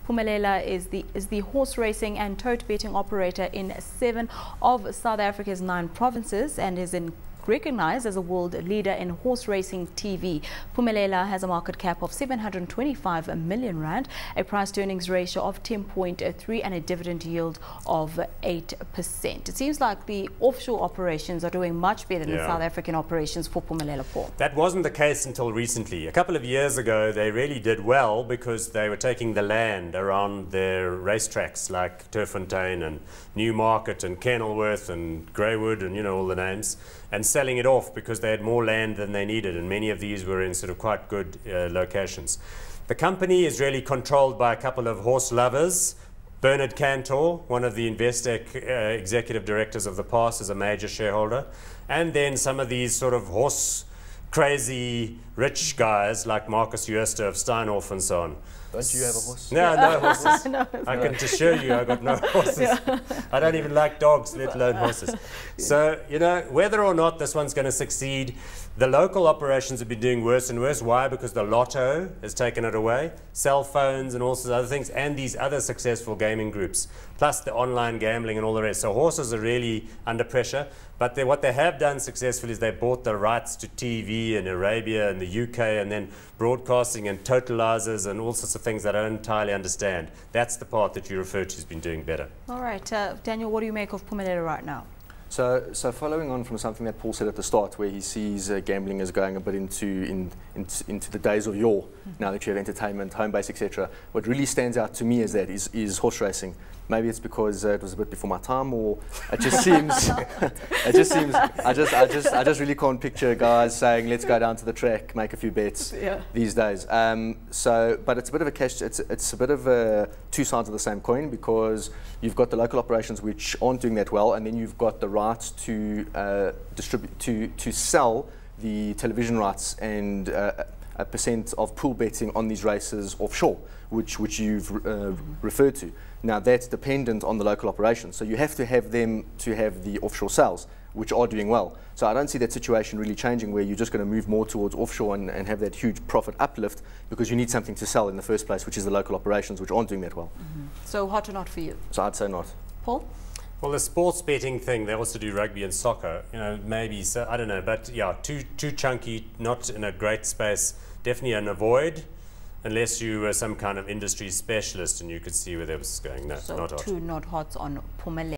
Phumelela is the horse racing and tote betting operator in 7 of South Africa's 9 provinces and is recognized as a world leader in horse racing TV. Phumelela has a market cap of 725 million rand, a price to earnings ratio of 10.3 and a dividend yield of 8%. It seems like the offshore operations are doing much better than the South African operations for Phumelela, Paul. That wasn't the case until recently. A couple of years ago they really did well because they were taking the land around their racetracks like Turffontein and Newmarket and Kenilworth and Greywood and all the names, and selling it off because they had more land than they needed, and many of these were in sort of quite good locations. The company is really controlled by a couple of horse lovers. Bernard Cantor, one of the Vestact executive directors of the past, is a major shareholder, and then some of these sort of horse crazy rich guys like Marcus Jooste of Steinhoff and so on. Don't you have a horse? No, no horses. No, I can assure you I got no horses. I don't even like dogs, let alone horses. So, whether or not this one's going to succeed, the local operations have been doing worse and worse. Why? Because the lotto has taken it away, cell phones and all sorts of other things, and these other successful gaming groups, plus the online gambling and all the rest. So horses are really under pressure. But what they have done successfully is they bought the rights to TV in Arabia and the UK, and then broadcasting and totalizers and all sorts of things that I don't entirely understand. That's the part that you refer to has been doing better. All right. Daniel, what do you make of Phumelela right now? So following on from something that Paul said at the start, where he sees gambling as going a bit into the days of yore, now that you have entertainment, home base, etc. What really stands out to me is horse racing. Maybe it's because it was a bit before my time, or it just seems, I just really can't picture guys saying, let's go down to the track, make a few bets these days. But it's a bit of it's a bit of two sides of the same coin, because you've got the local operations which aren't doing that well, and then you've got the rights to to sell the television rights and a percent of pool betting on these races offshore, which you've referred to. Now that's dependent on the local operations, so you have to have them to have the offshore sales, which are doing well. So I don't see that situation really changing, where you're just going to move more towards offshore and have that huge profit uplift, because you need something to sell in the first place, which is the local operations, which aren't doing that well. So hot or not for you? So I'd say not. Paul? Well, the sports betting thing, they also do rugby and soccer, maybe, so I don't know, but yeah, too chunky, not in a great space, definitely an avoid, unless you were some kind of industry specialist and you could see where that was going. No, so not hot. Two not hots on Phumelela.